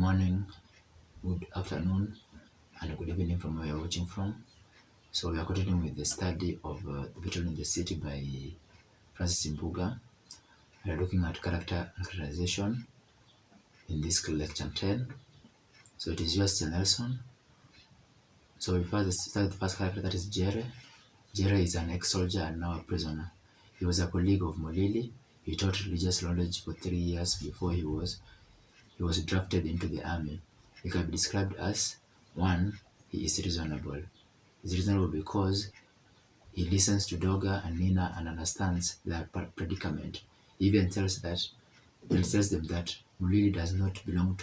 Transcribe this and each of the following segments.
morning, good afternoon, and good evening from where you're watching from. So we are continuing with the study of Betrayal in the City by Francis Imbuga. We are looking at character and characterization in this lecture 10. So it is yours, Nelson. So we first start the first character, that is Jerry. Jerry is an ex-soldier and now a prisoner. He was a colleague of Molili. He taught religious knowledge for 3 years before he was drafted into the army. He can be described as 1. He is reasonable. He's reasonable because he listens to Doga and Nina and understands their predicament. He even tells them that Mulili does not belong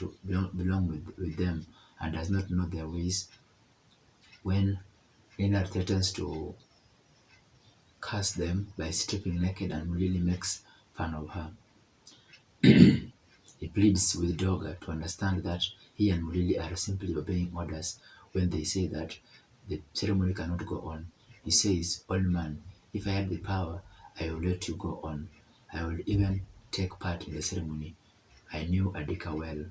with them and does not know their ways. When Nina threatens to curse them by stripping naked and Mulili makes fun of her, he pleads with Doga to understand that he and Mulili are simply obeying orders when they say that the ceremony cannot go on. He says, "Old man, if I had the power, I would let you go on. I would even take part in the ceremony. I knew Adika well."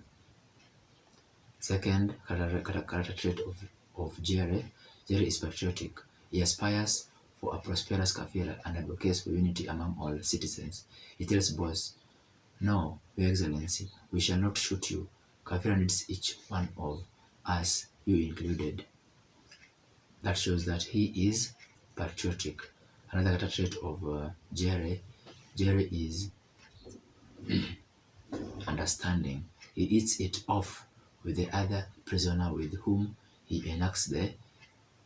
Second character trait of Jerry. Jerry is patriotic. He aspires for a prosperous Kafira and advocates for unity among all citizens. He tells boss, "No, Your Excellency, we shall not shoot you. Kafira needs each one of us, you included." That shows that he is patriotic. Another character trait of Jerry is understanding. He eats it off with the other prisoner with whom he enacts the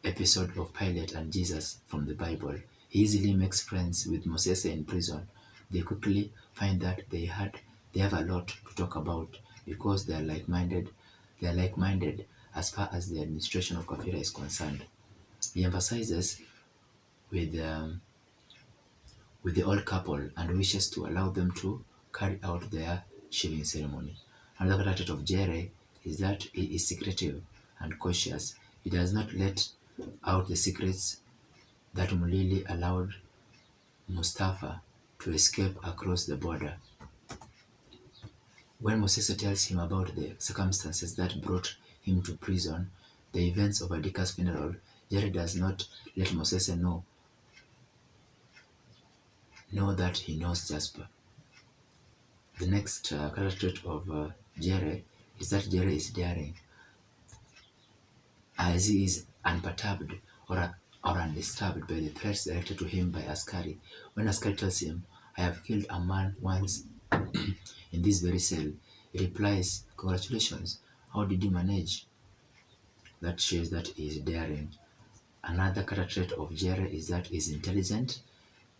episode of Pilate and Jesus from the Bible. He easily makes friends with Moses in prison. They quickly find that they have a lot to talk about because they are like-minded. They are like-minded as far as the administration of Kafira is concerned. He emphasizes with the old couple and wishes to allow them to carry out their shaving ceremony. Another character of Jerry is that he is secretive and cautious. He does not let out the secrets that Mulili allowed Mustafa to escape across the border. When Mosese tells him about the circumstances that brought him to prison, the events of Adika's funeral, Jerry does not let Mosese know that he knows Jasper. The next character trait of Jerry is that Jerry is daring, as he is unperturbed or undisturbed by the threats directed to him by Askari. When Askari tells him, "I have killed a man once in this very cell," he replies, "Congratulations, how did you manage?" That shows that he is daring. Another character trait of Jerry is that he is intelligent,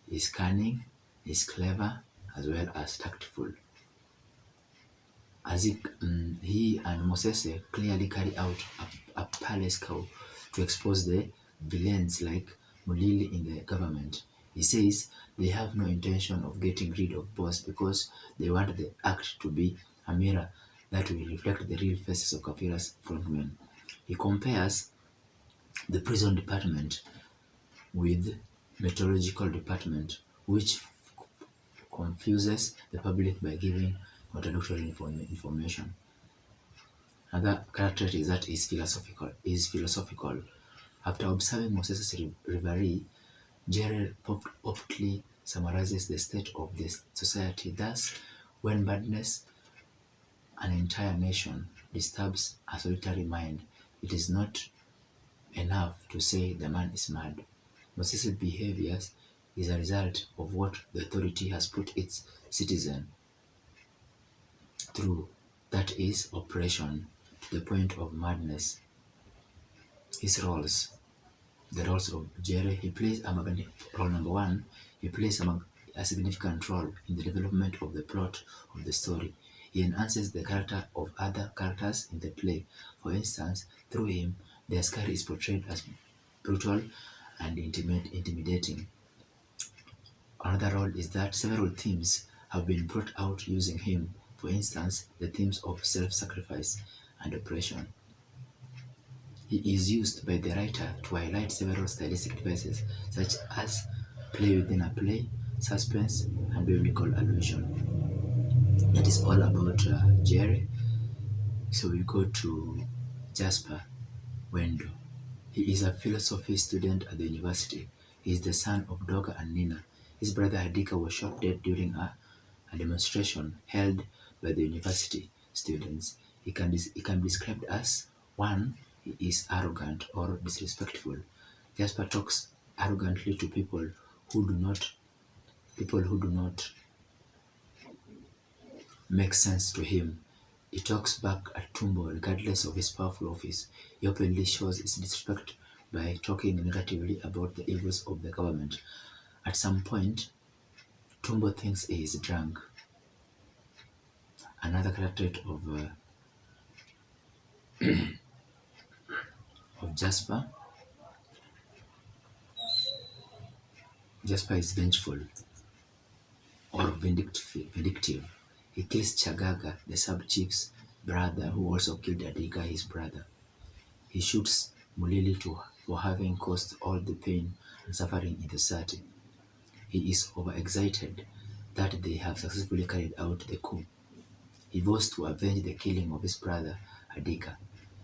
he is cunning, he is clever, as well as tactful. As he and Mosese clearly carry out a palace coup to expose the villains like Mulili in the government. He says they have no intention of getting rid of boss because they want the act to be a mirror that will reflect the real faces of Kafira's frontmen. He compares the prison department with meteorological department, which confuses the public by giving contradictory information. Another character is that is philosophical. After observing Moses' reverie, Jerry optically summarizes the state of this society. Thus, when madness, an entire nation, disturbs a solitary mind, it is not enough to say the man is mad. Moses' behavior is a result of what the authority has put its citizen through, that is, oppression to the point of madness. His roles. The roles of Jerry, he plays role number 1, he plays a significant role in the development of the plot of the story. He enhances the character of other characters in the play. For instance, through him, the Askari is portrayed as brutal and intimidating. Another role is that several themes have been brought out using him. For instance, the themes of self-sacrifice and oppression. He is used by the writer to highlight several stylistic devices such as play within a play, suspense, and biblical allusion. That is all about Jerry. So we go to Jasper Wendo. He is a philosophy student at the university. He is the son of Doga and Nina. His brother Hadika was shot dead during a demonstration held by the university students. He can be described as one, he is arrogant or disrespectful. Jasper talks arrogantly to people who do not make sense to him. He talks back at Tumbo regardless of his powerful office. He openly shows his disrespect by talking negatively about the evils of the government. At some point, Tumbo thinks he is drunk. Another character of Jasper. Jasper is vengeful or vindictive. He kills Chagaga, the sub-chief's brother, who also killed Adiga, his brother. He shoots Mulili for having caused all the pain and suffering in the city. He is overexcited that they have successfully carried out the coup. He vows to avenge the killing of his brother, Adika.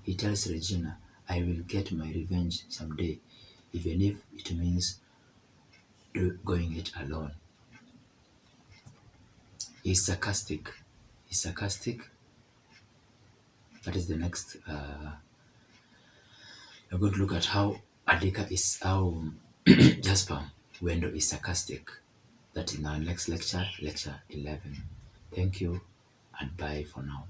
He tells Regina, I will get my revenge someday, even if it means going it alone. He's sarcastic. He's sarcastic. That is the next. We're going to look at how Jasper Wendo is sarcastic. That is in our next lecture, lecture 11. Thank you and bye for now.